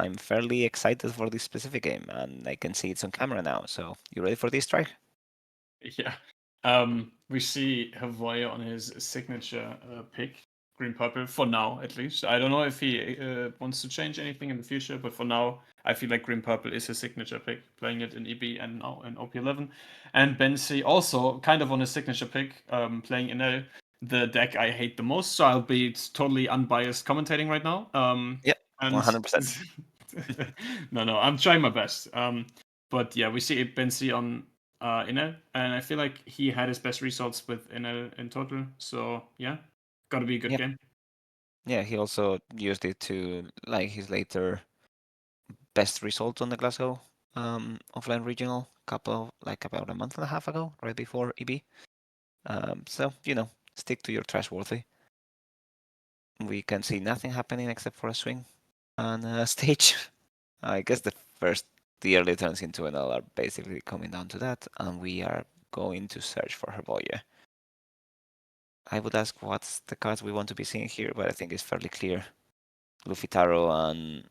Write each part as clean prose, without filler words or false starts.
I'm fairly excited for this specific game, and I can see it's on camera now. So you ready for this, Strike? Yeah. We see Havoya on his signature pick, green purple, for now at least. I don't know if he wants to change anything in the future, but for now, I feel like green purple is his signature pick, playing it in EB and now in OP11. And BenC also kind of on his signature pick, playing in the deck I hate the most. So I'll be totally unbiased commentating right now. Yep, And 100%. no, I'm trying my best. But yeah, we see BenC on Inel, and I feel like he had his best results with Inel in total. So yeah, gotta be a good Yep. game. Yeah, he also used it to like his later best result on the Glasgow offline regional like about a month and a half ago, right before EB. So stick to your trashworthy. We can see nothing happening except for a swing and a stage. I guess the early turns into NL are basically coming down to that, and we are going to search for Herboye. I would ask what's the cards we want to be seeing here, but I think it's fairly clear. Luffy Taro and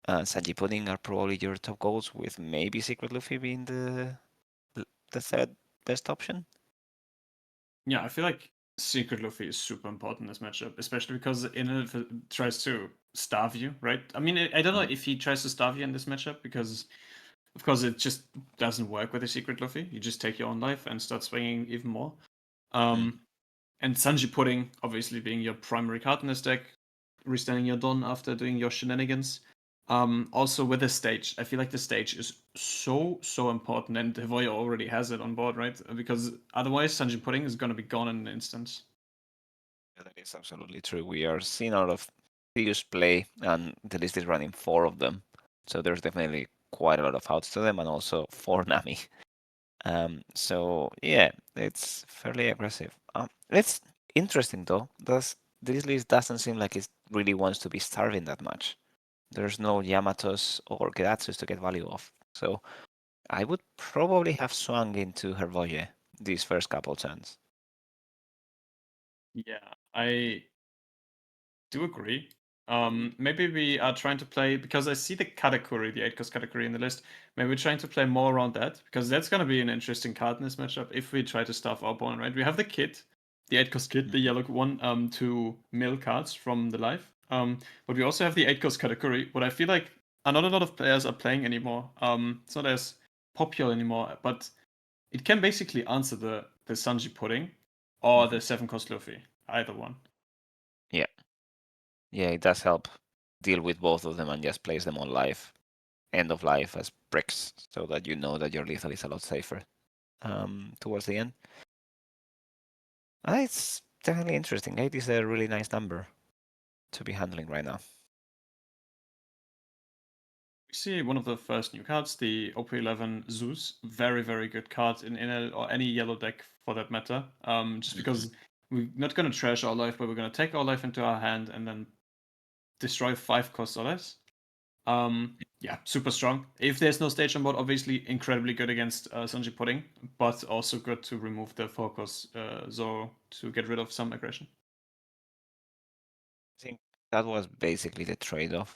Sanji Pudding are probably your top goals, with maybe Secret Luffy being the third best option. Yeah, I feel like Secret Luffy is super important in this matchup, especially because Inel tries to starve you, right? I mean, I don't know if he tries to starve you in this matchup because, of course, it just doesn't work with a Secret Luffy. You just take your own life and start swinging even more. Mm. And Sanji Pudding, obviously being your primary card in this deck, restanding your Don after doing your shenanigans. Also with the stage, I feel like the stage is so important, and Havoya already has it on board, right? Because otherwise, Sanji Pudding is gonna be gone in an instant. Yeah, that is absolutely true. We are seeing a lot of Theus play, and the list is running 4 of them. So there's definitely quite a lot of outs to them, and also 4 Nami. So yeah, it's fairly aggressive. It's interesting though. This list doesn't seem like it really wants to be starving that much. There's no Yamatos or Geratsus to get value off. So I would probably have swung into Hervoye these first couple turns. Yeah, I do agree. Maybe we are trying to play because I see the Katakuri, the 8-cost Katakuri in the list. Maybe we're trying to play more around that because that's gonna be an interesting card in this matchup if we try to stuff our opponent, right? We have the kit, the 8-cost kit, the yellow one, to mill cards from the life. But we also have the 8-cost Katakuri, what I feel like not a lot of players are playing anymore. It's not as popular anymore, but it can basically answer the Sanji Pudding or the 7-cost Luffy, either one. Yeah, yeah, it does help deal with both of them and just place them on life, end of life as bricks, so that you know that your lethal is a lot safer towards the end. It's definitely interesting. 8 is a really nice number to be handling right now. We see one of the first new cards, the OP11 Zeus. Very good card in NL or any yellow deck for that matter. Just because we're not going to trash our life, but we're going to take our life into our hand and then destroy 5 costs or less. Yeah, super strong. If there's no stage on board, obviously incredibly good against Sanji Pudding, but also good to remove the focus Zoro to get rid of some aggression. I think that was basically the trade-off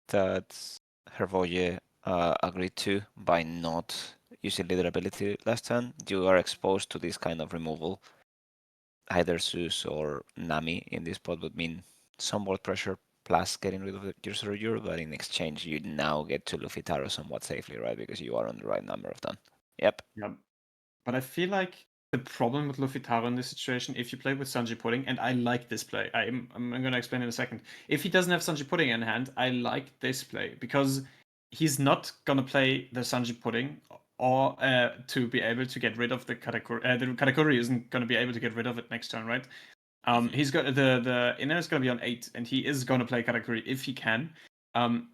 that Hervoye agreed to by not using leader ability last turn. You are exposed to this kind of removal. Either Zeus or Nami in this spot would mean some board pressure plus getting rid of your Surur, but in exchange you now get to Luffy Taro somewhat safely, right? Because you are on the right number of them. Yep. Yeah, but I feel like the problem with Luffy Taro in this situation, if you play with Sanji Pudding, and I like this play, I'm going to explain in a second. If he doesn't have Sanji Pudding in hand, I like this play because he's not going to play the Sanji Pudding or to be able to get rid of the Katakuri. The Katakuri isn't going to be able to get rid of it next turn, right? He's got the inner is going to be on 8, and he is going to play Katakuri if he can.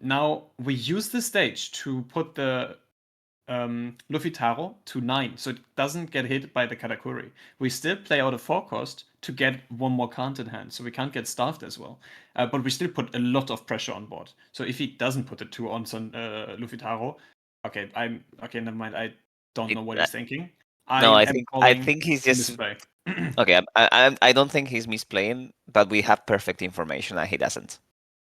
Now we use the stage to put the Luffy Taro to 9, so it doesn't get hit by the Katakuri. We still play out a 4 cost to get one more card in hand, so we can't get starved as well. But we still put a lot of pressure on board. So if he doesn't put the 2 on Luffy Taro, okay, never mind. I don't know what he's thinking. No, I am I calling think he's just misplay. okay. I don't think he's misplaying, but we have perfect information and he doesn't,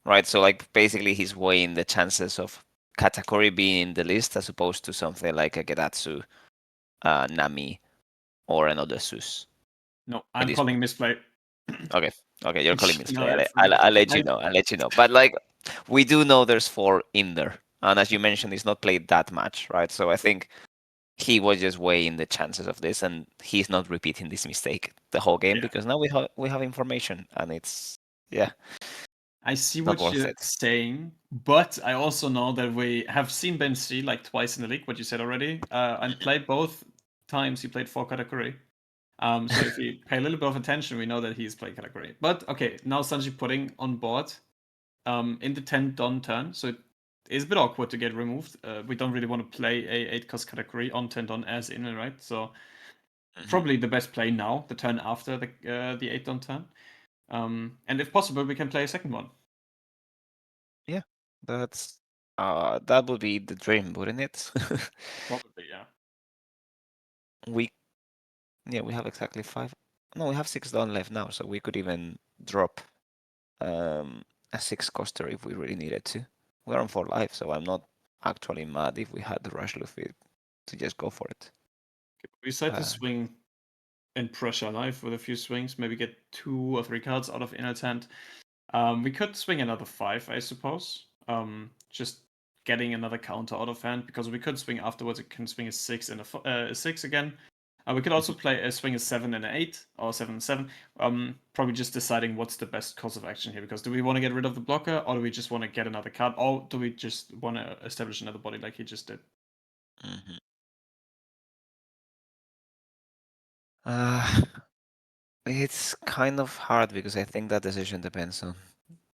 right? So like basically he's weighing the chances of Katakuri being in the list as opposed to something like a Gedatsu, Nami, or another Sus No, at I'm this calling point. misplay. Okay, okay, you're calling No, misplay. it's I'll let you I, know. I'll let you know. But like, we do know there's 4 in there, and as you mentioned, he's not played that much, right? So I think he was just weighing the chances of this, and he's not repeating this mistake the whole game yeah. because now we have information, and it's yeah, I see not what worth you're it. saying, but I also know that we have seen BenC like twice in the league, what you said already, and played both times he played for Katakuri. So if we pay a little bit of attention, we know that he's playing Katakuri. But okay, now Sanji putting on board in the 10 Don turn, so it is a bit awkward to get removed. We don't really want to play a 8 cost Katakuri on 10 Don as in, right? So Mhm. probably the best play now, the turn after the 8 Don turn. And if possible, we can play a second one. Yeah, that's that would be the dream, wouldn't it? Probably, yeah. we yeah, we have exactly 5. No, we have 6 done left now, so we could even drop a 6 coster if we really needed to. We're on 4 life, so I'm not actually mad if we had the rush Luffy to just go for it. We decide to Uh, swing and pressure life with a few swings, maybe get 2 or 3 cards out of Inner's hand. We could swing another 5, I suppose. Just getting another counter out of hand because we could swing afterwards. It can swing a 6 and a 6 again. We could also play a swing a 7 and an 8 or 7 and 7. Probably just deciding what's the best course of action here because do we want to get rid of the blocker or do we just want to get another card or do we just want to establish another body like he just did? mhm. Uh, it's kind of hard because I think that decision depends on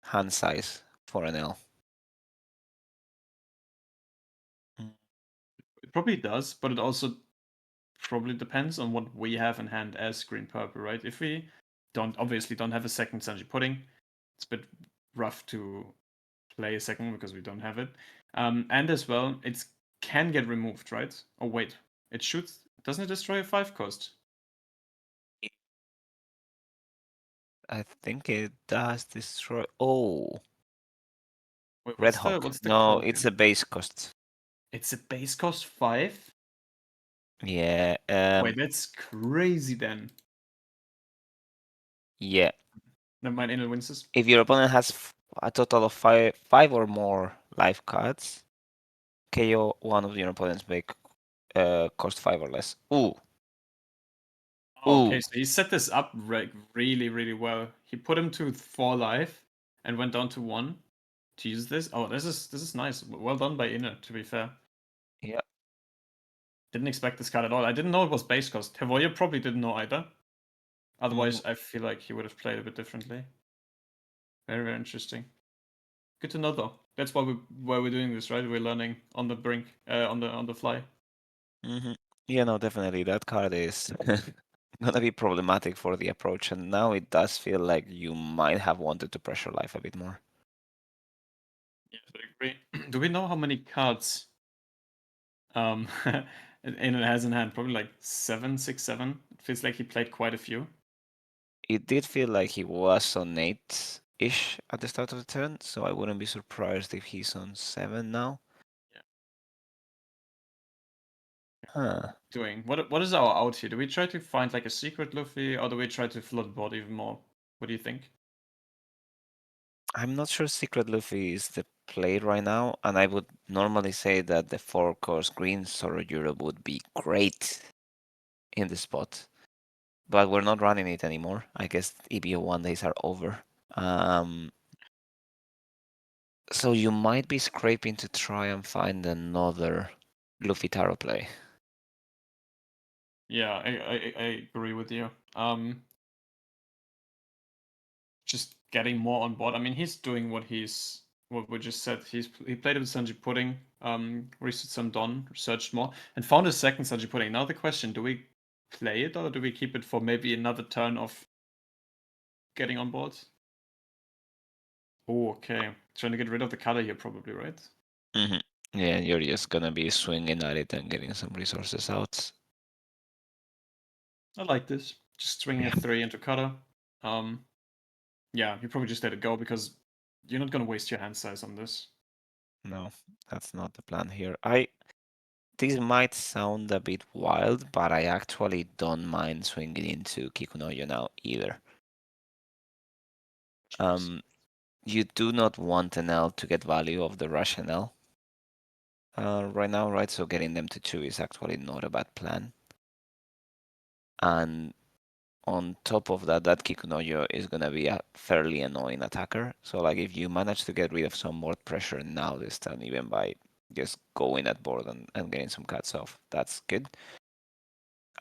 hand size for an L. Mm. It probably does, but it also probably depends on what we have in hand as green purple, right? If we obviously don't have a second Sanji pudding, it's a bit rough to play a second because we don't have it. And as well, it can get removed, right? Oh wait, it shoots. Doesn't it destroy a 5 cost? I think it does destroy. Oh, Wait, Red what's Hawk. the No, code it's here? a base cost. It's a base cost 5. Yeah. Wait, that's crazy then. Yeah. Never mind, Inel wins this. If your opponent has a total of five or more life cards, KO one of your opponent's make cost 5 or less. Ooh, Oh, okay, ooh. so he set this up really, really well. He put him to 4 life and went down to 1 to use this. Oh, this is nice. Well done by Inner, to be fair. Yeah. Didn't expect this card at all. I didn't know it was base cost. Hevoya probably didn't know either. Mm, Otherwise, I feel like he would have played a bit differently. Very, very interesting. Good to know though. That's why we're doing this, right? We're learning on the brink, on the fly. hmm Yeah, no, definitely. That card is gonna be problematic for the approach, and now it does feel like you might have wanted to pressure life a bit more. Yes, I agree. Do we know how many cards Inner has in hand? Probably like 7, 6, 7. It feels like he played quite a few. It did feel like he was on 8-ish at the start of the turn, so I wouldn't be surprised if he's on 7 now. Yeah. Huh. Doing what is our out here? Do we try to find like a secret Luffy, or do we try to flood board even more? What do you think? I'm not sure Secret Luffy is the play right now, and I would normally say that the 4-course green Zoro Europe would be great in the spot. But we're not running it anymore. I guess EBO 1 days are over. So you might be scraping to try and find another Luffy Taro play. Yeah, I agree with you. Just getting more on board. I mean, he's doing what we just said. He played it with Sanji Pudding, researched some Don, researched more, and found a second Sanji Pudding. Now the question: do we play it or do we keep it for maybe another turn of getting on board? Oh, okay. Trying to get rid of the color here, probably, right? hmm Yeah, you're just gonna be swinging at it and getting some resources out. I like this. Just swinging a Yeah. 3 into cutter. Yeah, you probably just let it go because you're not gonna waste your hand size on this. No, that's not the plan here. This might sound a bit wild, but I actually don't mind swinging into Kikunoyo now either. Jeez. You do not want an L to get value of the Russian L right now, right? So getting them to 2 is actually not a bad plan. And on top of that, that Kikunoyo is gonna be a fairly annoying attacker. So like if you manage to get rid of some more pressure now this turn, even by just going at board and getting some cuts off, that's good.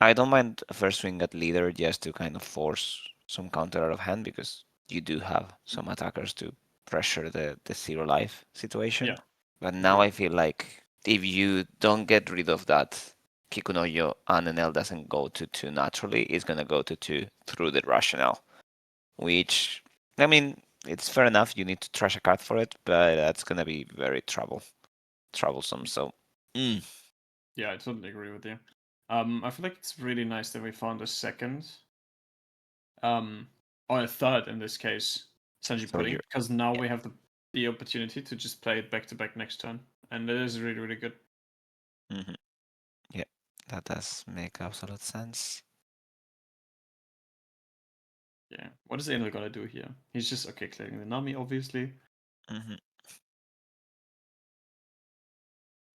I don't mind a first swing at leader just to kind of force some counter out of hand because you do have some attackers to pressure the zero life situation. Yeah, But now agreed. I feel like if you don't get rid of that Kikunoyo and an L doesn't go to 2 naturally, it's gonna go to 2 through the rationale. Which I mean, it's fair enough, you need to trash a card for it, but that's gonna be very troublesome. So Yeah, I totally agree with you. I feel like it's really nice that we found a second, um, or a third in this case, Sanji so Pudding, you're because now yeah. we have the opportunity to just play it back to back next turn, and it is really really good. hmm Yeah, that does make absolute sense. Yeah. What is Enel gonna do here? He's just okay clearing the Nami, obviously. hmm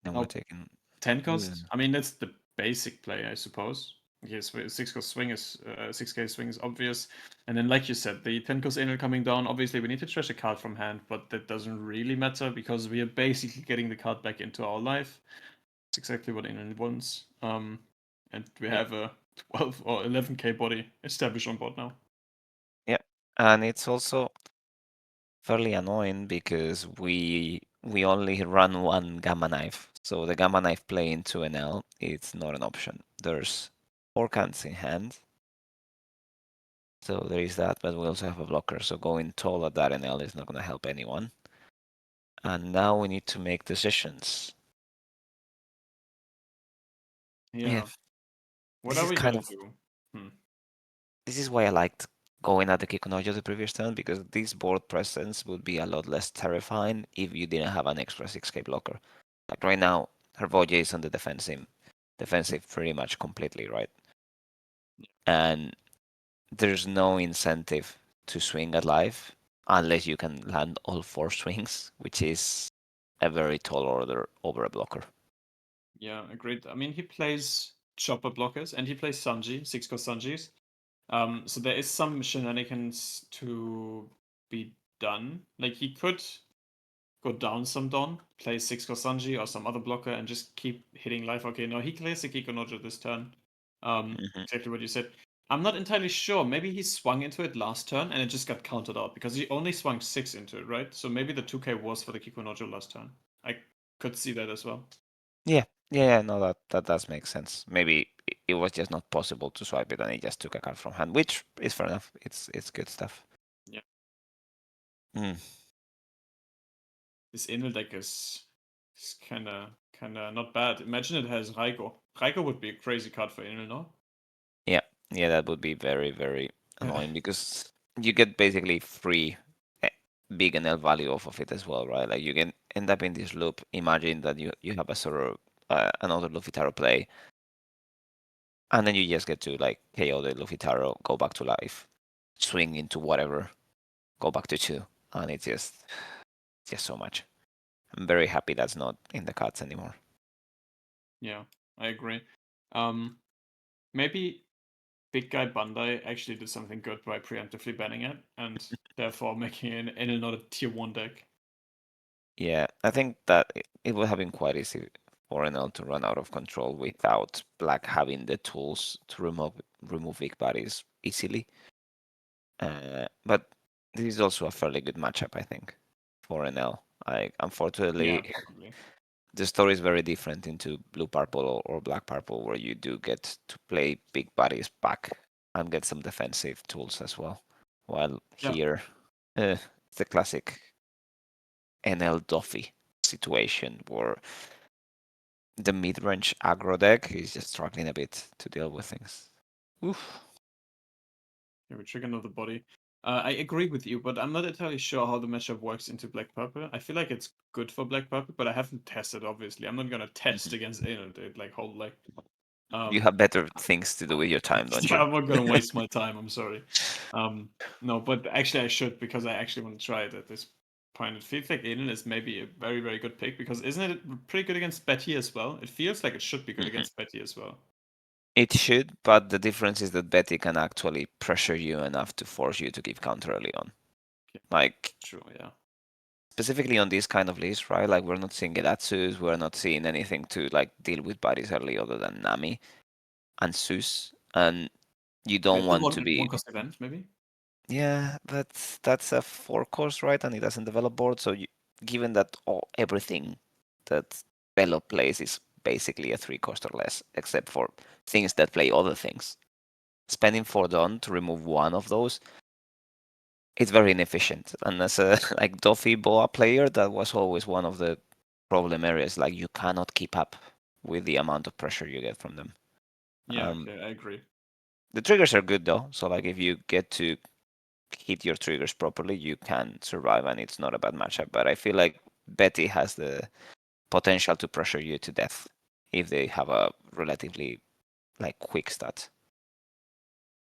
Then we're Oh, taking 10 ooh, cost. I mean, that's the basic play, I suppose. Yes, 6 cost swing is 6k swing is obvious, and then like you said, the 10 cost Enel coming down. Obviously, we need to trash a card from hand, but that doesn't really matter because we are basically getting the card back into our life. It's exactly what Enel wants. And we yeah, have a 12 or 11k body established on board now. yeah, and it's also fairly annoying because we only run one gamma knife, so the gamma knife play into an L, it's not an option. There's 4 cans in hand, so there is that, but we also have a blocker, so going tall at that NL is not going to help anyone. And now we need to make decisions. Yeah, Yeah. What this are is we kind gonna of do? Hmm. this is why I liked going at the Kikunojo the previous turn because this board presence would be a lot less terrifying if you didn't have an extra 6k blocker. Like right now, Hervoje is on the defensive pretty much completely, right? And there's no incentive to swing at life unless you can land all 4 swings, which is a very tall order over a blocker. Yeah, agreed. I mean, he plays chopper blockers and he plays Sanji, 6 cost Sanjis. So there is some shenanigans to be done. Like he could go down some Don, play 6 cost Sanji or some other blocker and just keep hitting life. Okay, no, he clears the Kikonojo this turn. hmm Exactly what you said. I'm not entirely sure. Maybe he swung into it last turn and it just got countered out because he only swung 6 into it, right? So maybe the 2k was for the Kikonojo last turn. I could see that as well. Yeah, yeah, no, that does make sense. Maybe it was just not possible to swipe it, and he just took a card from hand, which is fair enough. It's good stuff. Yeah. Mm. This Enel deck is kinda not bad. Imagine it has Raiko. Raiko would be a crazy card for Enel, no? Yeah, yeah, that would be very annoying because you get basically free eh, big NL value off of it as well, right? Like you can end up in this loop. Imagine that you have a sort of another Luffy Taro play, and then you just get to like KO the Luffy Taro, go back to life, swing into whatever, go back to 2, and it's just so much. I'm very happy that's not in the cards anymore. Yeah, I agree. Um, Maybe Big Guy Bandai actually did something good by preemptively banning it and therefore making an Enel not a tier 1 deck. Yeah, I think that it would have been quite easy for NL to run out of control without Black having the tools to remove weak bodies easily. But this is also a fairly good matchup, I think, for NL. Like, Yeah, unfortunately, probably. the story is very different into blue purple or black purple, where you do get to play big bodies back and get some defensive tools as well. While Yeah, here, it's the classic NL Duffy situation where the mid-range aggro deck is just struggling a bit to deal with things. Oof. yeah, we trigger another body. I agree with you, but I'm not entirely sure how the matchup works into Black Purple. I feel like it's good for Black Purple, but I haven't tested. Obviously, I'm not gonna test Mhm. against Anal, dude. Like whole like You um have better things to do with your time, don't yeah, you? I'm not gonna waste my time. I'm sorry. No, but actually I should because I actually want to try it at this point. It feels like Aiden is maybe a very, very good pick because isn't it pretty good against Betty as well? It feels like it should be good Mhm. against Betty as well. It should, but the difference is that Betty can actually pressure you enough to force you to give counter early on. Yeah, Like true, yeah. specifically on this kind of list, right? Like we're not seeing Gedatsus, we're not seeing anything to like deal with bodies early other than Nami and Sus, and you don't The want to one be. cost event, maybe? Yeah, but that's a 4 course, right? And it doesn't develop board, so given that everything that Velo plays is basically a 3 cost or less, except for things that play other things. Spending 4 Dawn to remove one of those, it's very inefficient. And as a like Doffy Boa player, that was always one of the problem areas. Like you cannot keep up with the amount of pressure you get from them. Yeah, Um, okay, I agree. the triggers are good though, so like if you get to hit your triggers properly, you can survive, and it's not a bad matchup. But I feel like Betty has the potential to pressure you to death if they have a relatively like quick stat.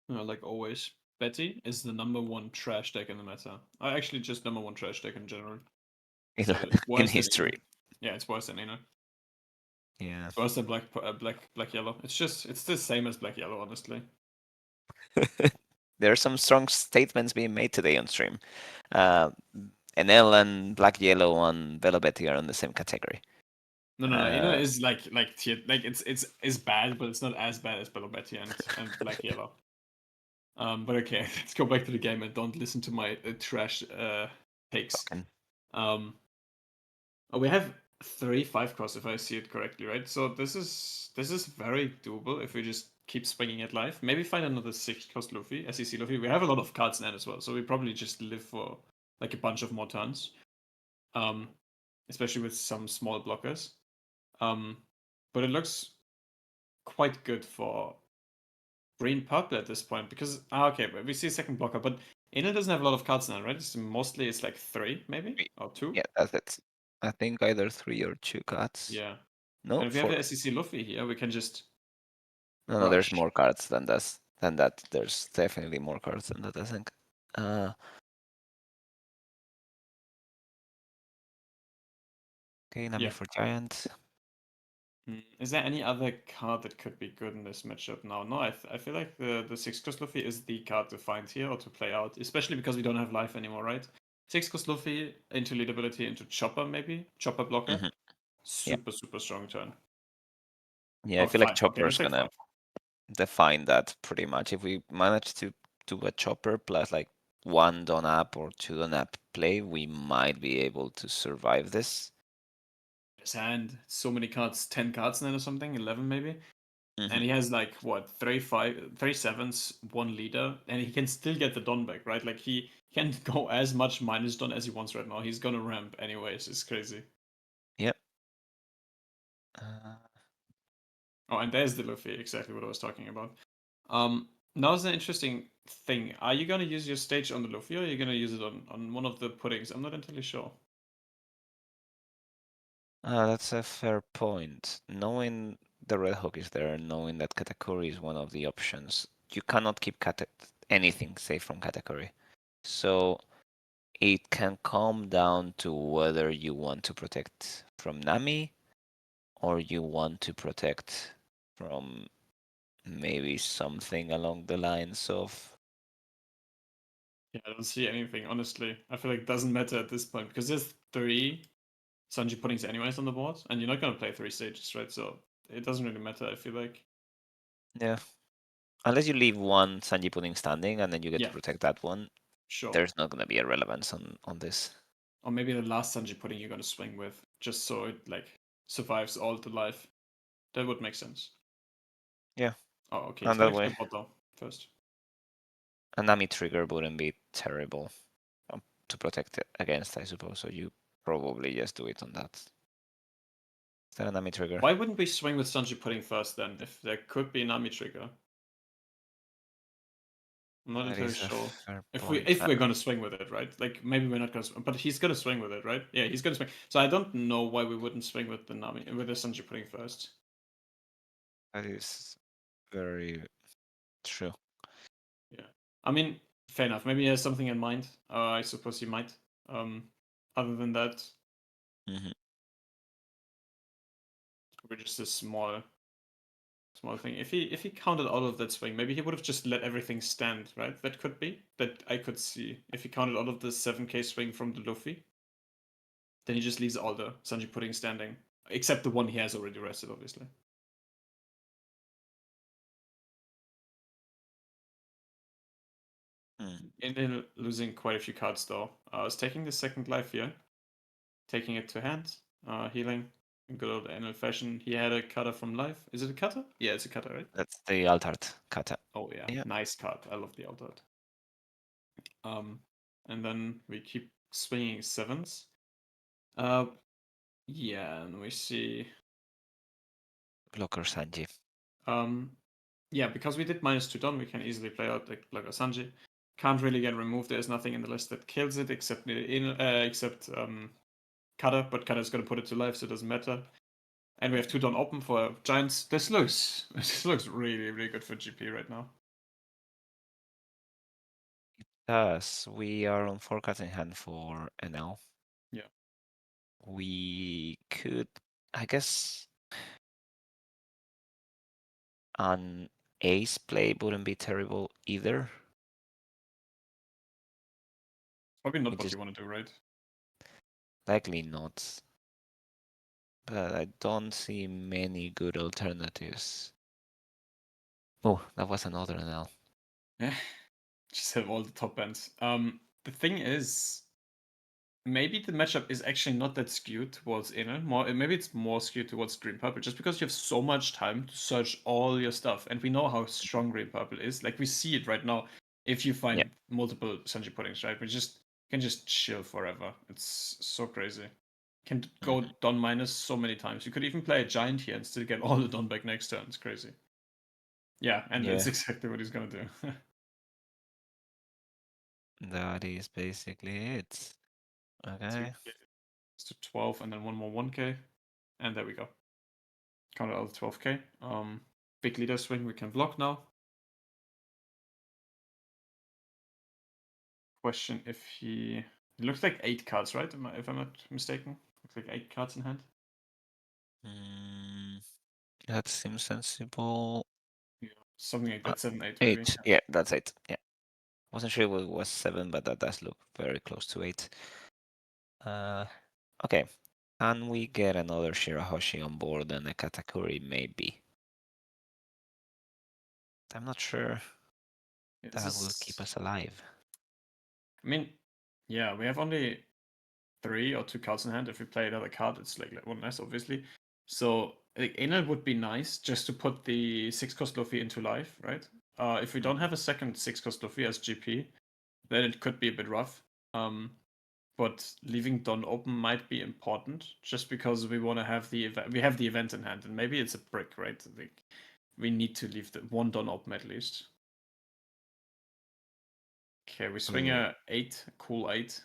Like always, Betty is the number one trash deck in the meta. Actually, just number one trash deck in general. in, So it's in worse than Eno. history. Yeah, it's worse than Eno. Yeah. It's worse than black yellow. It's the same as black yellow, honestly. There are some strong statements being made today on stream. Uh, NL and Black Yellow on Velo Betty are in the same category. No. Eno Uh, is like tier like it's bad, but it's not as bad as Belobetti and black yellow. But okay, let's go back to the game and don't listen to my trash takes. fucking Um, we have 3 5 costs if I see it correctly, right? So this is very doable if we just keep swinging at life. Maybe find another 6 cost Luffy, SEC Luffy. We have a lot of cards in hand as well, so we probably just live for like a bunch of more turns. Um, especially with some small blockers. Um, but it looks quite good for green purple at this point because okay, but we see a second blocker, but Inel doesn't have a lot of cards now, right? Mostly it's like 3, maybe three. or 2. Yeah, that's it. I think either 3 or 2 cards. Yeah, No, and if we have 4. the SEC Luffy here, we can just No, there's rush. more cards than this. Than that. There's definitely more cards than that, I think. Uh, okay, Nami Yeah. for Giant. Is there any other card that could be good in this matchup now? No, I feel like the 6 cost Luffy is the card to find here or to play out, especially because we don't have life anymore, right? 6 cost Luffy into lead ability into Chopper, maybe Chopper blocker. Hmm. Yeah, Super super strong turn. yeah. I Oh, feel like 5. Okay, Chopper's let's take gonna 5. define that pretty much. If we manage to do a Chopper plus like 1 Dawn up or 2 Dawn up play, we might be able to survive this. His hand, so many cards, 10 cards now or something, 11 maybe. And Hmm. he has like what, 3 7s, 1 leader, and he can still get the Don back, right? Like he can go as much minus Don as he wants right now. He's gonna ramp anyways. It's crazy. Yep. Uh, Oh, and there's the Luffy, exactly what I was talking about. Now's an interesting thing. Are you gonna use your stage on the Luffy, or are you gonna use it on one of the puddings? I'm not entirely sure. that's a fair point. Knowing the Red Hook is there, knowing that Katakuri is one of the options, you cannot keep anything safe from Katakuri. So it can come down to whether you want to protect from Nami or you want to protect from maybe something along the lines of. Yeah, I don't see anything, honestly. I feel like it doesn't matter at this point because there's 3 Sanji puddings anyways on the board, and you're not gonna play 3 stages, right? So it doesn't really matter, I feel like. Yeah. Unless you leave one Sanji Pudding standing and then you get to Yeah, protect that one, sure. there's not gonna be a relevance on this. Or maybe the last Sanji pudding you're gonna swing with, just so it like survives all the life. That would make sense. Yeah. Oh, okay, he's And that gonna clear way bot though, first. a Nami trigger wouldn't be terrible to protect it against, I suppose. So you probably just do it on that. Is that a Nami trigger? Why wouldn't we swing with Sanji pudding first then, if there could be an Nami trigger? I'm not That entirely is a sure. fair If point. we're gonna swing with it, right? Like maybe we're not gonna, but he's gonna swing with it, right? Yeah, he's gonna swing. So I don't know why we wouldn't swing with the Nami with the Sanji pudding first. That is very true. Yeah, I mean, fair enough. Maybe he has something in mind. I suppose he might. Um, Other than that, Hmm. we're just a small thing. If he counted out of that swing, maybe he would have just let everything stand, right? That could be that I could see if he counted out of the 7K swing from the Luffy. Then he just leaves all the Sanji pudding standing, except the one he has already rested, obviously. In losing quite a few cards though. I was taking the second life here, taking it to hand, healing in good old annual fashion. He had a cutter from life. Is it a cutter? Yeah, it's a cutter, right? That's the altered kata. Oh yeah, Yeah. nice card. I love the altart. And then we keep swinging sevens. Uh, yeah, and we see. Blocker Sanji. Yeah, because we did -2 Don, we can easily play out like Blocker Sanji. Can't really get removed. There's nothing in the list that kills it except Cutter, but Cutter's gonna put it to life, so it doesn't matter. And we have 2 Don open for Giants. This looks really, really good for GP right now. Thus, we are on 4 cards in hand for NL. Yeah. We could, I guess, an ace play wouldn't be terrible either. Probably not We what just you want to do, right? likely not. But I don't see many good alternatives. Oh, that was another NL. Yeah. Just have all the top ends. The thing is, maybe the matchup is actually not that skewed towards inner. Maybe it's more skewed towards green purple, just because you have so much time to search all your stuff, and we know how strong green purple is. Like we see it right now. If you Yeah. find multiple Sanji puddings, right, we just can just chill forever. It's so crazy. Can go Don minus so many times. You could even play a giant here and still get all the Don back next turn. It's crazy. Yeah, and that's Yeah, exactly what he's gonna do. that is basically it. Okay. It's to 12 and then one more 1K. And there we go. Counted out 12K. Big leader swing we can block now. Question if he. It looks like 8 cards, right? If I'm not mistaken. Looks like 8 cards in hand. That seems sensible. Yeah. Something like that, 7, 8 maybe. 8. Yeah, that's 8. Yeah. Wasn't sure it was 7, but that does look very close to 8. Okay. Can we get another Shirahoshi on board and a Katakuri? Maybe. I'm not sure Yeah, that will keep us alive. I mean, yeah, we have only 3 or 2 cards in hand. If we play another card, it's like one less, obviously. So like, Enel would be nice just to put the 6-cost Luffy into life, right? If we don't have a second 6-cost Luffy as GP, then it could be a bit rough. But leaving Don open might be important, just because we want to have the event. We have the event in hand, and maybe it's a brick, right? Like we need to leave the one Don open at least. Okay, we swing a 8, cool 8.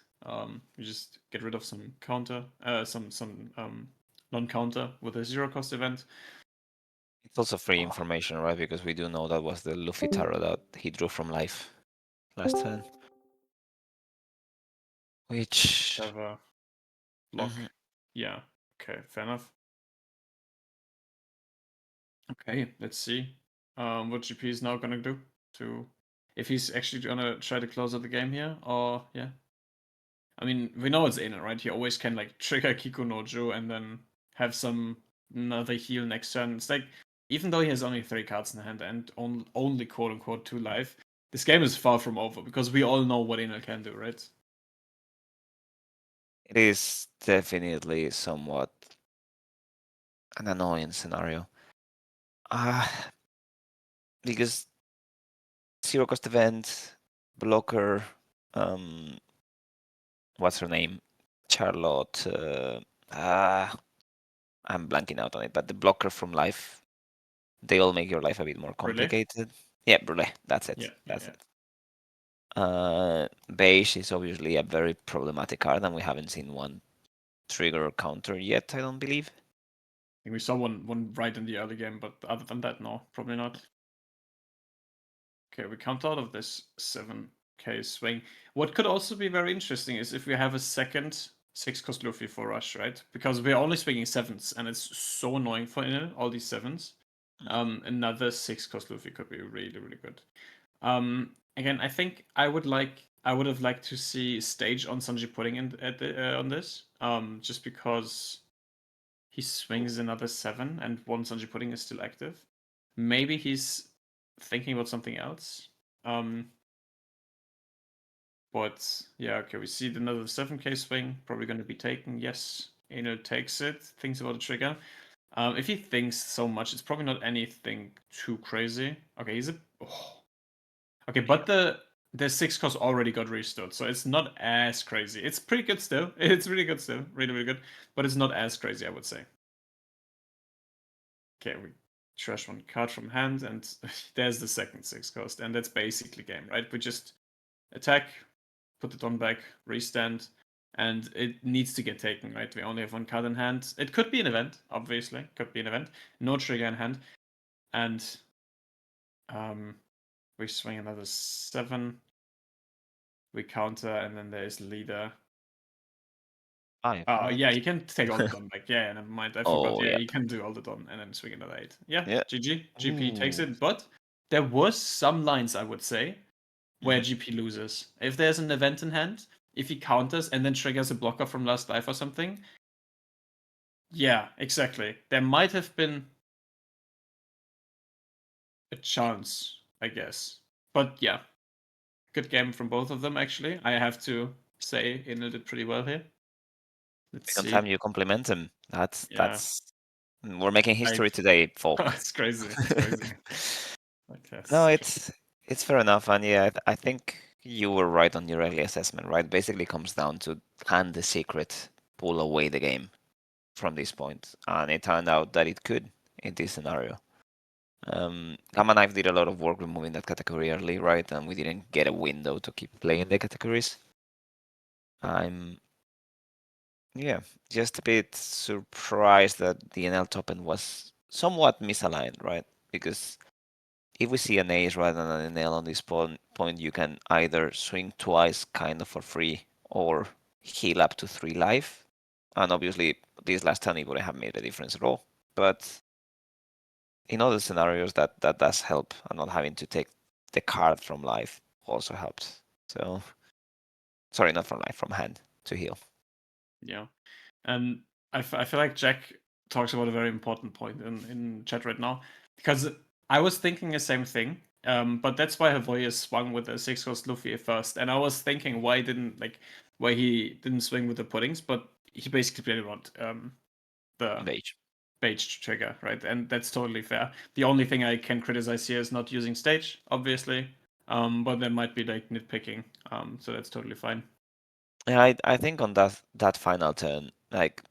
We just get rid of some counter, some non-counter with a 0-cost event. It's also free information, right? Because we do know that was the Luffy Taro that he drew from life last turn. Which. Have a block. Yeah. Okay, fair enough. Okay, let's see what GP is now gonna do to if he's actually gonna try to close out the game here, or yeah. I mean, we know it's Aiden, right? He always can like trigger Kiku no Ju and then have some another heal next turn. It's like even though he has only 3 cards in hand and only quote unquote 2 life, this game is far from over because we all know what Aiden can do, right? It is definitely somewhat an annoying scenario. Because 0-cost event, blocker, what's her name? Charlotte. I'm blanking out on it, but the blocker from life, they all make your life a bit more Relay? complicated. Yeah, Brule. That's it. Yeah, That's yeah. it. Beige is obviously a very problematic card, and we haven't seen one trigger or counter yet, I don't believe. I think we saw one right in the early game, but other than that, no, probably not. Okay, we count out of this 7k swing. What could also be very interesting is if we have a second 6-cost Luffy for Rush, right? Because we're only swinging 7s, and it's so annoying for all these 7s. Another 6-cost Luffy could be really, really good. Again, I think I would have liked to see stage on Sanji Pudding on this. Just because he swings another 7 and one Sanji Pudding is still active. Maybe he's thinking about something else. But yeah, okay, we see another 7k swing, probably going to be taken. Yes, Anil takes it, thinks about the trigger. If he thinks so much, it's probably not anything too crazy. Okay, he's a. Oh. Okay, but the 6 cost already got restored, so it's not as crazy. It's pretty good still. It's really good still, really really good, but it's not as crazy, I would say. Okay, we trash one card from hand, and there's the second 6 cost, and that's basically game, right? We just attack, put it on back, restand, and it needs to get taken, right? We only have one card in hand. It could be an event, obviously. Could be an event. No trigger in hand. And we swing another 7. We counter, and then there's leader. Five, Oh, right? yeah, you can take all the Don back. Yeah, never mind. I forgot. Oh, Yeah, yeah. you can do all the Don and then swing another 8. Yeah, Yeah. GG. GP takes Ooh. it. But there was some lines, I would say, where Mhm. GP loses. If there's an event in hand, if he counters and then triggers a blocker from last life or something. Yeah, exactly. There might have been a chance, I guess. But yeah, good game from both of them, actually. I have to say, Inel did pretty well here. Let's Second time see. you compliment him. Yeah, We're making I, history today, folk. it's crazy. It's crazy. Okay, No, it's fair enough, and yeah, I think you were right on your early assessment, right? Basically comes down to can the secret pull away the game from this point, and it turned out that it could in this scenario. Gamma Knife did a lot of work removing that category early, right? And we didn't get a window to keep playing the categories. I'm, yeah, just a bit surprised that the NL top end was somewhat misaligned, right? Because if we see an ace rather than an L on this point, you can either swing twice kind of for free or heal up to 3 life. And obviously, this last turn it wouldn't have made a difference at all. But in other scenarios, that does help, and not having to take the card from life also helps. So, sorry, not from life, from hand to heal. yeah. And I feel like Jack talks about a very important point in chat right now. Because I was thinking the same thing. But that's why Havoya swung with a 6-cost Luffy at first. And I was thinking why he didn't swing with the puddings, but he basically played around the Mage. Page trigger, right? And that's totally fair. The only thing I can criticize here is not using stage, obviously. But that might be like nitpicking. So that's totally fine. Yeah, I think on that final turn, like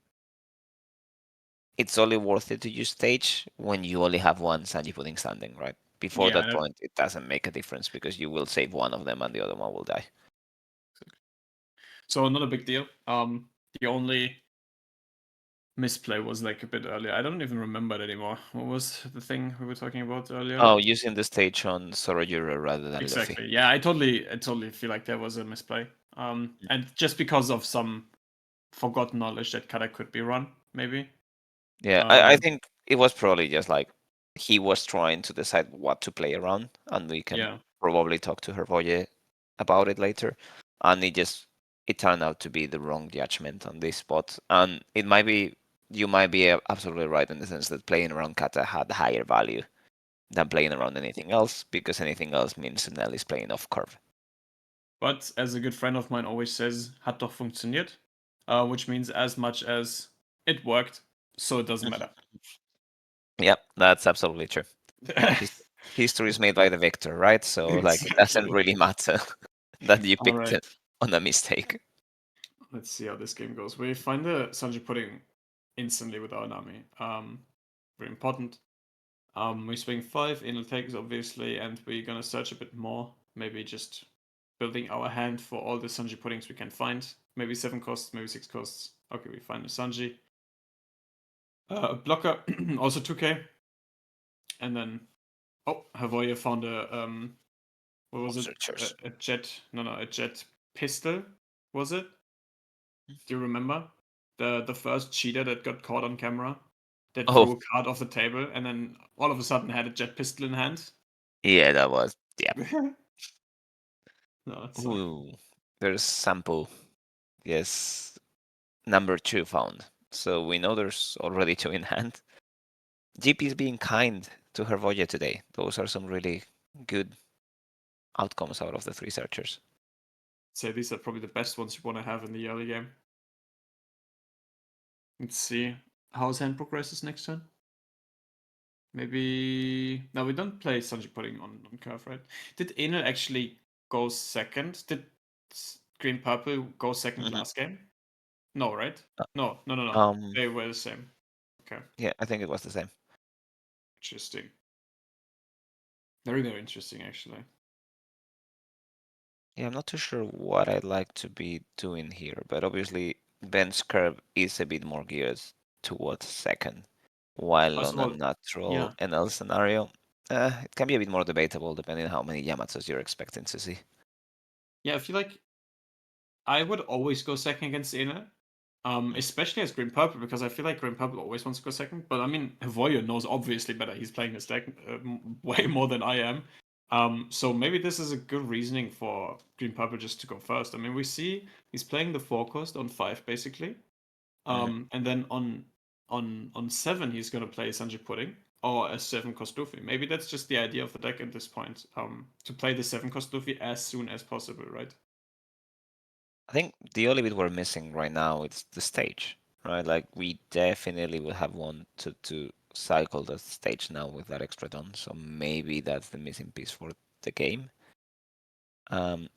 it's only worth it to use stage when you only have one Sanji pudding standing, right? Before Yeah, that point, it doesn't make a difference because you will save one of them and the other one will die. so not a big deal. The only misplay was like a bit earlier. I don't even remember it anymore. What was the thing we were talking about earlier? Oh, using the stage on Sorojuro rather than Luffy. Exactly. Yeah, I totally feel like there was a misplay. And just because of some forgotten knowledge that Kata could be run, maybe. Yeah, I Um, think it was probably just like he was trying to decide what to play around, and we can yeah. probably talk to Hervoye about it later. And it turned out to be the wrong judgment on this spot. And you might be absolutely right in the sense that playing around Kata had higher value than playing around anything else, because anything else means Nell is playing off curve. But as a good friend of mine always says, hat doch funktioniert, which means as much as it worked, so it doesn't matter. Yeah, that's absolutely true. His, History is made by the victor, right? So like it doesn't Exactly. really matter that you All picked right. it on a mistake. Let's see how this game goes. We find the Sanji pudding instantly with our Nami. Very important. We swing 5, inner takes obviously, and we're gonna search a bit more. Maybe just building our hand for all the Sanji puddings we can find. Maybe 7 costs, maybe 6 costs. Okay, we find a Sanji. Blocker, also 2k. And then, oh, Havoya found what was it? Searchers. A jet, no, a jet pistol, was it? Do you remember? The first cheater that got caught on camera that Oh, threw a card off the table and then all of a sudden had a jet pistol in hand? yeah, that was. Yeah. No, it's like, Ooh, there's sample. Yes, number 2 found. So we know there's already 2 in hand. GP is being kind to her Voya today. Those are some really good outcomes out of the 3 searchers. say these are probably the best ones you want to have in the early game. Let's see how his hand progresses next turn. Maybe no, we don't play Sanji Pudding on curve, right? Did Enel actually go second? Did Green Purple go second Mhm. last game? No, right? Uh, No. Um, They were the same. Okay, yeah, I think it was the same. interesting. Very, very interesting, actually. Yeah, I'm not too sure what I'd like to be doing here, but obviously BenC's curve is a bit more geared towards second, while First on of a all, natural yeah, NL scenario, it can be a bit more debatable depending on how many Yamatos you're expecting to see. yeah. I feel like I would always go second against Enel. Especially as Green Purple, because I feel like Green Purple always wants to go second. But I mean, Havoya knows obviously better. He's playing this deck way more than I am. So maybe this is a good reasoning for Green Purple just to go first. I mean, we see he's playing the 4 cost on 5 basically. Mhm. And then on 7 he's gonna play Sanji Pudding or a 7 cost Luffy. Maybe that's just the idea of the deck at this point. To play the 7 cost Luffy as soon as possible, right? I think the only bit we're missing right now is the stage, right? Like we definitely would have wanted to cycle the stage now with that extra done, so maybe that's the missing piece for the game.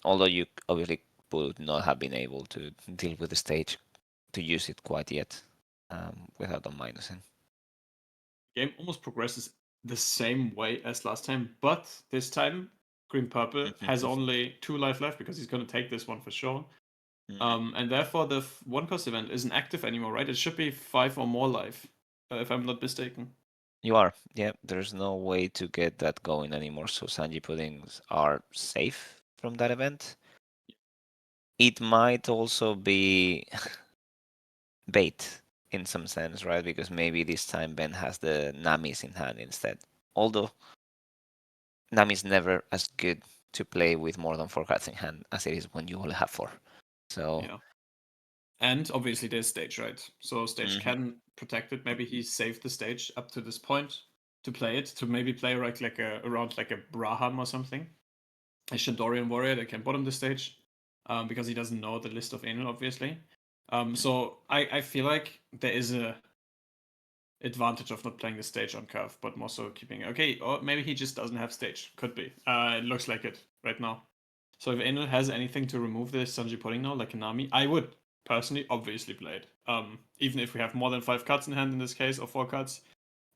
Although you obviously would not have been able to deal with the stage to use it quite yet, without the minusing. Game almost progresses the same way as last time, but this time Green Purple has only 2 life left because he's going to take this one for sure. And therefore the 1 cost event isn't active anymore, right? It should be 5 or more life, if I'm not mistaken. You are, yeah. There's no way to get that going anymore, so Sanji puddings are safe from that event. It might also be bait in some sense, right? Because maybe this time Ben has the Namis in hand instead. Although Nami's never as good to play with more than 4 cards in hand as it is when you only have 4. So, Yeah. And obviously there's stage, right? So stage mhm. can protect it. Maybe he saved the stage up to this point to play it, to maybe play like a around like a Braham or something. A Shandorian warrior that can bottom the stage. Because he doesn't know the list of Enel, obviously. So I feel like there is a advantage of not playing the stage on curve, but more so keeping okay, or maybe he just doesn't have stage. Could be. It looks like it right now. So if Enel has anything to remove the Sanji pudding now, like a Nami, I would personally obviously play it. Even if we have more than 5 cards in hand in this case, or 4 cards,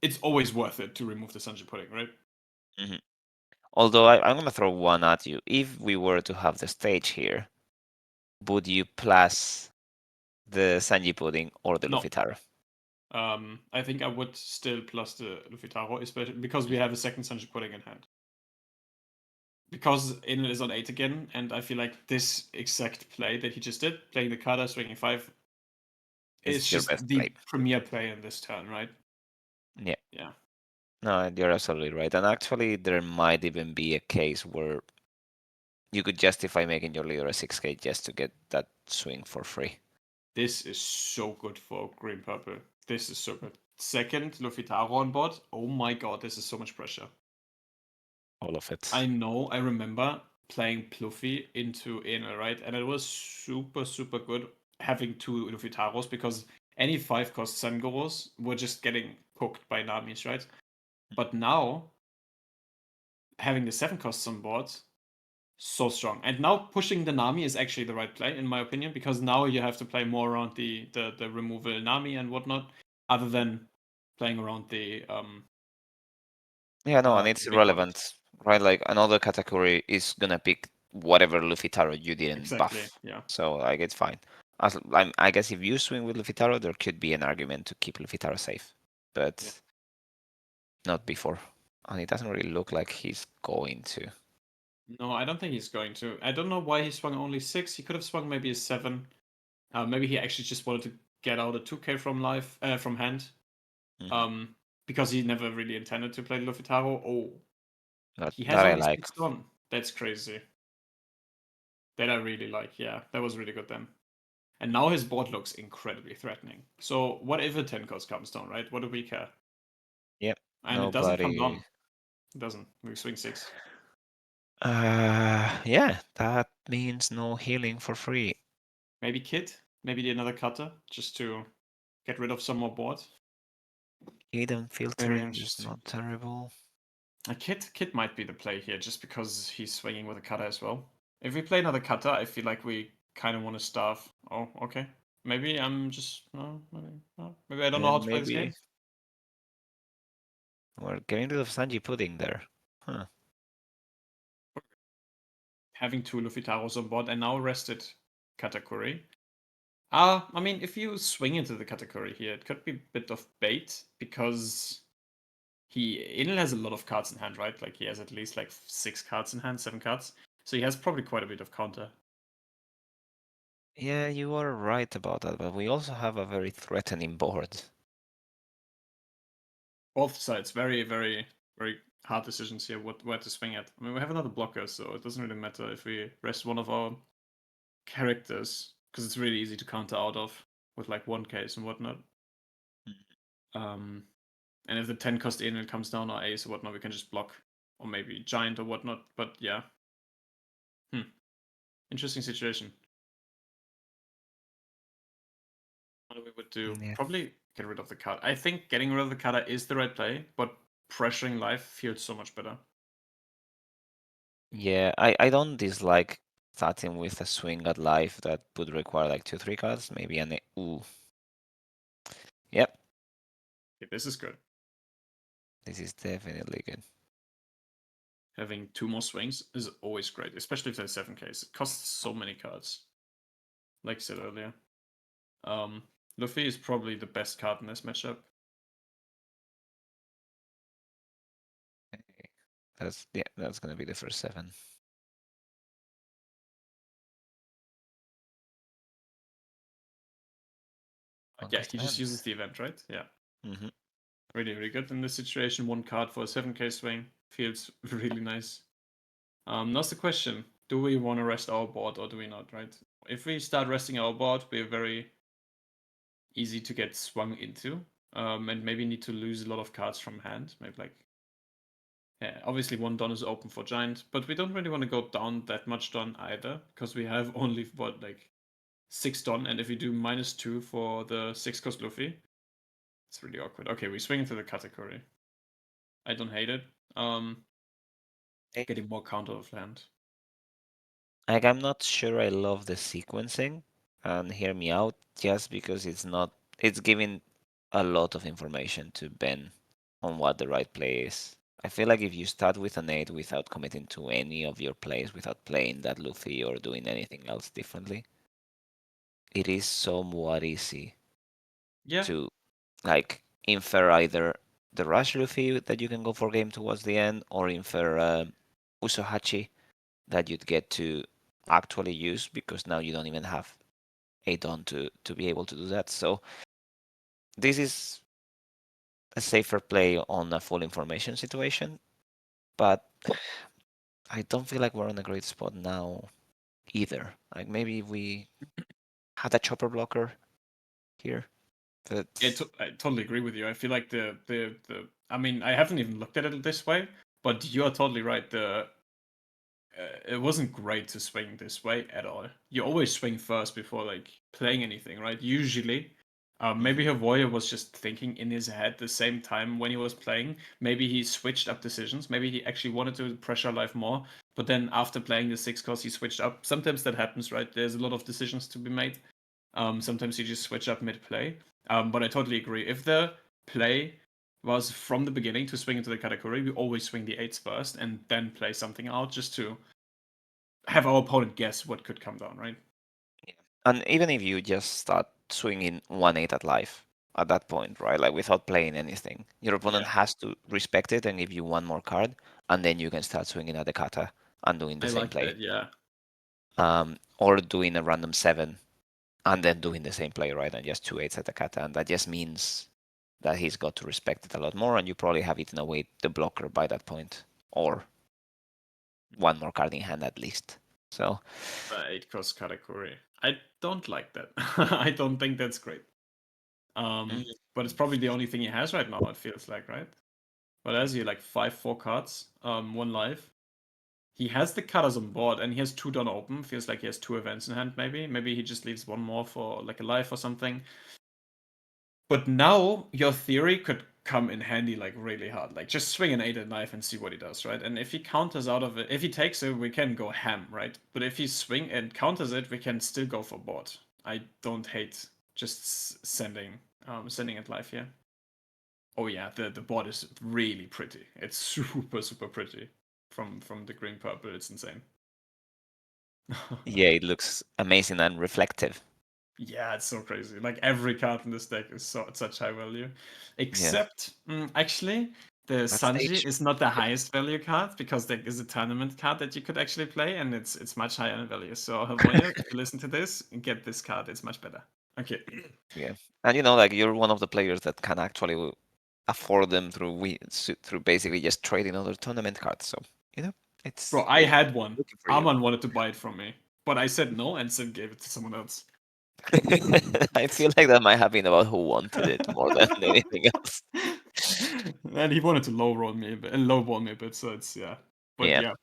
it's always worth it to remove the Sanji pudding, right? Mhm. Although I'm gonna throw one at you. If we were to have the stage here, would you plus the Sanji pudding or the No. Luffy Taro? I think I would still plus the Luffy Taro, especially because we have a second Sanji pudding in hand. Because Enel is on 8 again, and I feel like this exact play that he just did, playing the Kada, swinging 5, is It's your just best the play. premier play in this turn, right? Yeah. Yeah. No, you're absolutely right. And actually, there might even be a case where you could justify making your leader a 6k just to get that swing for free. This is so good for green purple. This is so good. Second, Luffy Taro on board. Oh my god, this is so much pressure. All of it. I know, I remember playing Pluffy into Enel, right? And it was super, super good having 2 Luffy Taros because any 5 cost Sengoros were just getting hooked by Namis, right? But now, having the 7 costs on board, so strong. And now pushing the Nami is actually the right play, in my opinion, because now you have to play more around the removal Nami and whatnot, other than playing around Yeah, no, and it's the big bottles. irrelevant, right? Like another category is gonna pick whatever Luffy Taro you didn't Exactly. buff. Yeah. So like it's fine. I guess if you swing with Luffy Taro, there could be an argument to keep Luffy Taro safe, Yeah. but not before. And it doesn't really look like he's going to. No, I don't think he's going to. I don't know why he swung only 6. He could have swung maybe a 7. Maybe he actually just wanted to get out a 2k from hand. Mhm. Um, because he never really intended to play Luffy Taro. Oh, That he has that I only like. 6 on. That's crazy. That I really like. Yeah, that was really good then. And now his board looks incredibly threatening. So what if a 10 cost comes down, right? What do we care? Yep. And it doesn't come Nobody. down. It doesn't. We swing 6. Yeah, that means no healing for free. Maybe Kid. Maybe another cutter just to get rid of some more board. Hidden Very filtering is interesting. not terrible. A Kid might be the play here just because he's swinging with a cutter as well. If we play another cutter, I feel like we kind of want to starve. Oh, okay. Maybe I'm just no, maybe no. Maybe I don't know how And to play this maybe game. we're getting rid of Sanji Pudding there. Huh. Having two Luffy Taros on board and now rested Katakuri. I mean, if you swing into the Katakuri here, it could be a bit of bait because Enel has a lot of cards in hand, right? Like he has at least like 6 cards in hand, 7 cards. So he has probably quite a bit of counter. Yeah, you are right about that, but we also have a very threatening board. Both sides, very, very, very hard decisions here. Where to swing at? I mean, we have another blocker, so it doesn't really matter if we rest one of our characters because it's really easy to counter out of with like 1Ks and whatnot. Um, and if the 10 cost Enel comes down or Ace or whatnot, we can just block or maybe Giant or whatnot. But yeah, interesting situation. What we would do? Yeah. Probably get rid of the card. I think getting rid of the card is the right play, but pressuring life feels so much better. Yeah, I don't dislike starting with a swing at life that would require like 2, 3 cards, maybe an ooh. Yep, Okay, this is good. this is definitely good. Having 2 more swings is always great, especially if there's 7Ks. It costs so many cards. Like I said earlier. Luffy is probably the best card in this matchup. Okay. That's gonna be the first 7. Yeah, Conquest he just land. uses the event, right? Yeah. Mm-hmm. Really, really good in this situation. 1 card for a 7K swing feels really nice. That's the question. Do we want to rest our board or do we not, right? If we start resting our board, we're very easy to get swung into. And maybe need to lose a lot of cards from hand. Maybe like yeah, obviously 1 Don is open for Giant, but we don't really want to go down that much Don either, because we have only what like 6 Don, and if we do -2 for the 6 cost Luffy, it's really awkward. Okay, we swing into the category. I don't hate it. Getting more counter of land. Like I'm not sure I love the sequencing, and hear me out, just because it's giving a lot of information to Ben on what the right play is. I feel like if you start with an 8 without committing to any of your plays, without playing that Luffy or doing anything else differently, it is somewhat easy Yeah, to like infer either the rush Luffy that you can go for game towards the end, or infer Usohachi that you'd get to actually use because now you don't even have a Don to be able to do that. So this is a safer play on a full information situation, but I don't feel like we're in a great spot now either. Like maybe we had a chopper blocker here, but I totally agree with you. I feel like the I mean, I haven't even looked at it this way, but you are totally right. It wasn't great to swing this way at all. You always swing first before like playing anything, right? Usually. Maybe Mhm. her warrior was just thinking in his head the same time when he was playing. Maybe he switched up decisions. Maybe he actually wanted to pressure life more, but then after playing the 6 cost, he switched up. Sometimes that happens, right? There's a lot of decisions to be made. Sometimes you just switch up mid play. But I totally agree. If the play was from the beginning to swing into the category, we always swing the 8s first and then play something out just to have our opponent guess what could come down, right? Yeah. And even if you just start swinging 1/8 at life at that point, right? Like without playing anything, your opponent Yeah, has to respect it and give you one more card, and then you can start swinging at the kata and doing the I same like play. that. Yeah, Or doing a random 7 and then doing the same play, right? And just 2/8 at the kata. And that just means that he's got to respect it a lot more, and you probably have eaten away the blocker by that point, or one more card in hand at least. So, 8 cost category. I don't like that. I don't think that's great. mm, But it's probably the only thing he has right now. It feels like, right? But as you like 5 4 cards, 1 life. He has the cutters on board and he has 2 done open. Feels like he has 2 events in hand, maybe. Maybe he just leaves one more for like a life or something. But now your theory could come in handy like really hard. Like just swing an 8 at knife and see what he does, right? And if he counters out of it, if he takes it, we can go ham, right? But if he swing and counters it, we can still go for board. I don't hate just sending it live here. Oh yeah, the board is really pretty. It's super pretty. From the green purple, it's insane. yeah, it looks amazing and reflective. Yeah, it's so crazy. Like every card in this deck is such high value, Yeah, except actually the that Sanji stage. is not the highest value card because there is a tournament card that you could actually play, and it's much higher in value. So Havonia, if you listen to this, get this card. It's much better. Okay, Yeah, and like you're one of the players that can actually afford them through basically just trading other tournament cards. So you know, bro, it's I had one. looking for you. Aman wanted to buy it from me, but I said no and then gave it to someone else. I feel like that might have been about who wanted it more than anything else. And he wanted to lowball me a bit. So it's yeah, but Yeah. yeah,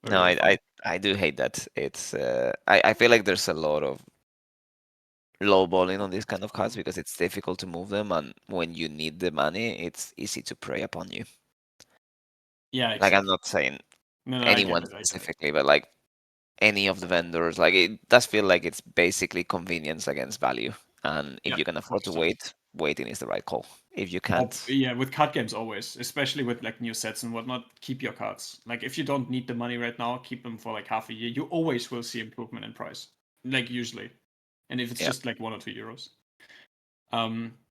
very No, very I fun. I, I do hate that. I feel like there's a lot of low balling on these kind of cards because it's difficult to move them, and when you need the money, it's easy to prey upon you. Yeah, Like I'm exactly. not saying No, no, I get anyone it. I get it. specifically, but like any of the vendors, like it does feel like it's basically convenience against value. And if Yeah, you can afford to 100%. wait, waiting is the right call. If you Oh, can't, yeah, with card games always, especially with like new sets and whatnot, keep your cards. Like if you don't need the money right now, keep them for like half a year. You always will see improvement in price. Like usually. And if it's yeah, just like 1 or 2 euros.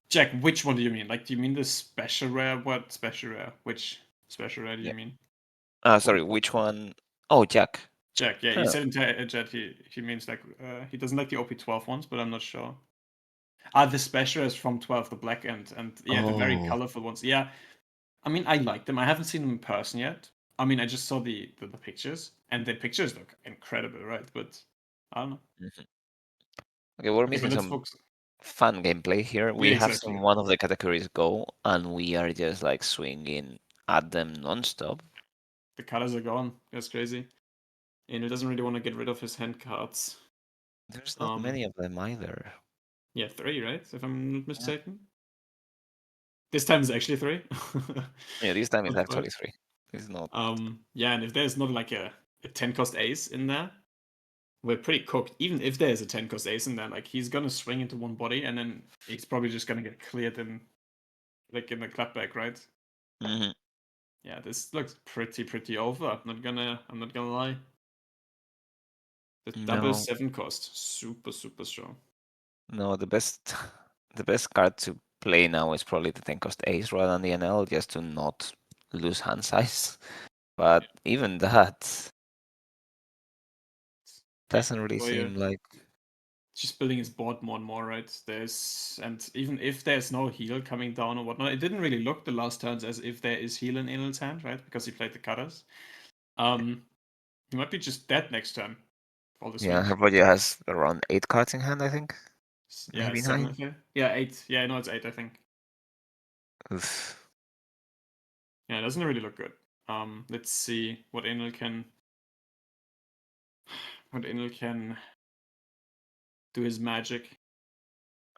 Jack, which one do you mean? Like do you mean the special rare? What special rare? Which special rare do yeah. you mean? Sorry, which one? Oh, Jack. Jack, yeah, he Huh. said in chat he means like he doesn't like the OP12 ones, but I'm not sure. Ah, the special is from 12, the black and yeah, the very Oh. colorful ones. Yeah, I mean, I like them. I haven't seen them in person yet. I mean, I just saw the pictures, and the pictures look incredible, right? But I don't know. Mhm. Okay, we're Okay, but missing let's some focus. fun gameplay here. Yeah, We have exactly. seen one of the categories go, and we are just like swinging at them nonstop. The colors are gone. That's crazy. And he doesn't really want to get rid of his hand cards. There's not Um, many of them either. yeah, 3, right? If I'm not Yeah. mistaken. This time is actually 3. Yeah, this time it's Not 5. actually three. It's not. Yeah, and if there's not like a 10 cost ace in there, we're pretty cooked. Even if there's a 10 cost ace in there, like he's gonna swing into one body and then he's probably just gonna get cleared in like in the clapback, right? Hmm. Yeah, this looks pretty over. I'm not gonna lie. The double No, 7 cost, super strong. no. The best card to play now is probably the 10 cost ace rather than the NL, just to not lose hand size. But even that Yeah, doesn't really Boyer seem like. just building his board more and more, right? And even if there's no heal coming down or whatnot, it didn't really look the last turns as if there is heal in Enel's hand, right? Because he played the cutters. Um, he might be just dead next turn. All the Yeah, swings. everybody has around 8 cards in hand, I think. Yeah, Maybe 7. 9. Okay. Yeah, 8. Yeah, no, it's 8. I think. Oof. Yeah, it doesn't really look good. Let's see what Enel can do his magic.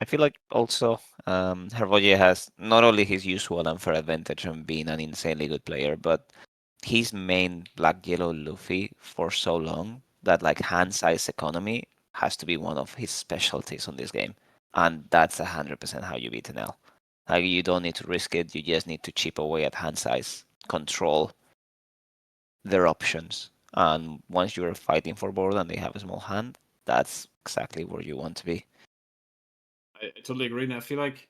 I feel like also Hervoye has not only his usual unfair advantage on being an insanely good player, but he's main black yellow Luffy for so long that like hand size economy has to be one of his specialties on this game. And that's 100% how you beat an L. Like you don't need to risk it, you just need to chip away at hand size, control their options, And once you're fighting for board and they have a small hand, that's exactly where you want to be. I totally agree, and I feel like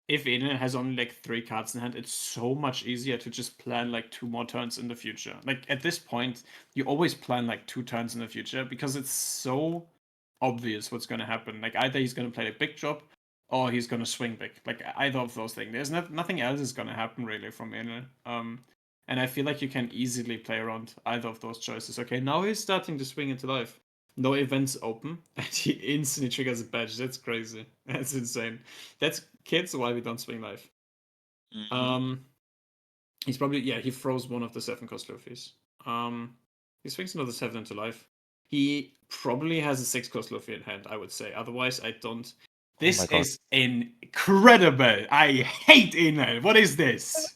if Eden has only like 3 cards in hand, it's so much easier to just plan like 2 more turns in the future. Like at this point, you always plan like 2 turns in the future because it's so obvious what's going to happen. Like either he's going to play a big drop or he's going to swing big. Like either of those things. There's nothing else is going to happen really from Eden. And I feel like you can easily play around either of those choices. Okay, now he's starting to swing into life. No events open, and he instantly triggers a badge. That's crazy. That's insane. That's kids why we don't swing life. Mm-hmm. Um, he's probably he froze one of the 7 cost Luffy's. He swings another 7 into life. He probably has a 6 cost Luffy in hand, I would say. Otherwise, I don't. Oh This my god. is incredible. I hate Enel. What is this?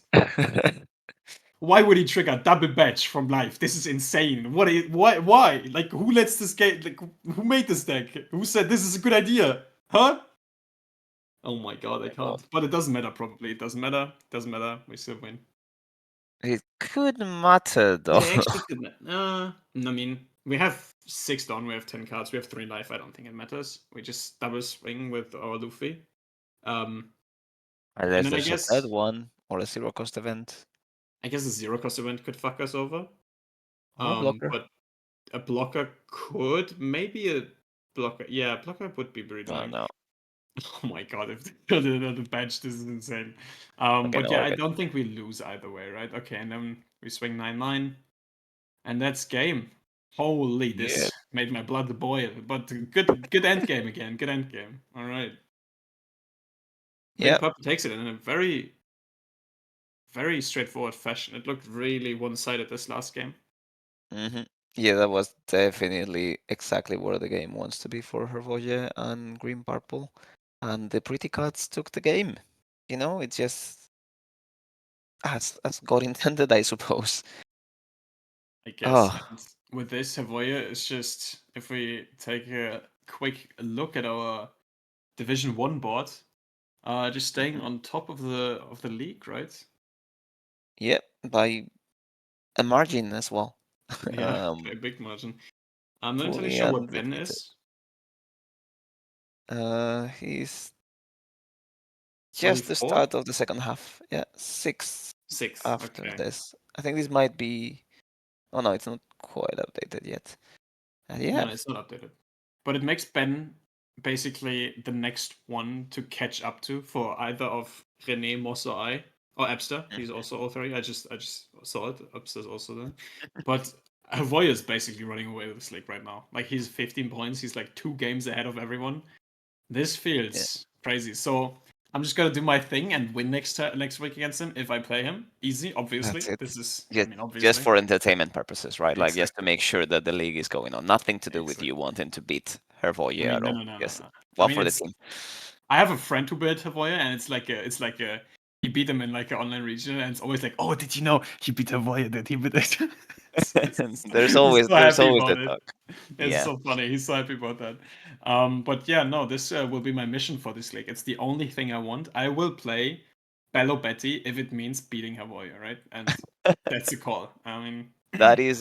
Why would he trigger double badge from life? This is insane. Why? Like, who lets this game? Like, who made this deck? Who said this is a good idea? Huh? Oh my god, I My god. can't. But it doesn't matter. Probably it doesn't matter. Doesn't matter. We still win. It could matter though. It actually could. I mean, we have 6 down. We have 10 cards. We have 3 life. I don't think it matters. We just double swing with our Luffy. Um, and Unless then I there's a dead guess one or a 0 cost event. a 0 cost event could fuck us over. Or a blocker. But a blocker could maybe a blocker. Yeah, a blocker would be pretty Oh annoying. no. Oh my god, if they put it on the bench, this is insane. Like an But yeah, I orbit. don't think we lose either way, right? Okay, and then we swing 9-9, and that's game. Holy, Yeah. this made my blood boil. But good end game again. Good end game. All right. Green Yeah. Purple takes it in a very, very straightforward fashion. It looked really one-sided this last game. Mm-hmm. Yeah, that was definitely exactly where the game wants to be for Hervoye and Green Purple. And the pretty cards took the game. You know, it's just as God intended, I suppose. I guess. Oh. And with this, Savoia is just if we take a quick look at our Division 1 board, just staying Mhm. on top of the league, right? Yep, by a margin as well. Yeah, by a big margin. I'm not entirely Fully sure where Ben undefeated. is. He's Probably just the 4th? start of the second half. Yeah, 6th 6th. after Okay. this. I think this might be. Oh no, it's not quite updated yet. No, Yeah. it's not updated. But it makes Ben basically the next one to catch up to for either of Rene, Moss, or I. Or Abster. He's also all 3. I just saw it. Abster's also there. But Avoy is basically running away with this league right now. Like he's 15 points. He's like 2 games ahead of everyone. This Yeah, feels crazy. So I'm just gonna do my thing and win next week against him if I play him. Easy, that's obviously. it. This is, I Just, mean, just obviously. for entertainment purposes, right? Like just to Exactly. make sure that the league is going on. Nothing to do with you Exactly. wanting to beat I Hervoye mean, at no, all. no, no, no, Yes, no. I well mean, for the it's. team. I have a friend who built Havoya, and it's like a he beat him in like an online region, and it's always like, oh, did you know he beat Havoya? That he beat it. There's He's always so there's happy always the about it. talk. It's Yeah. so funny. He's so happy about that. But yeah, no, this will be my mission for this league. It's the only thing I want. I will play Bello Betty if it means beating Havoya, right? And that's the call. I mean, That is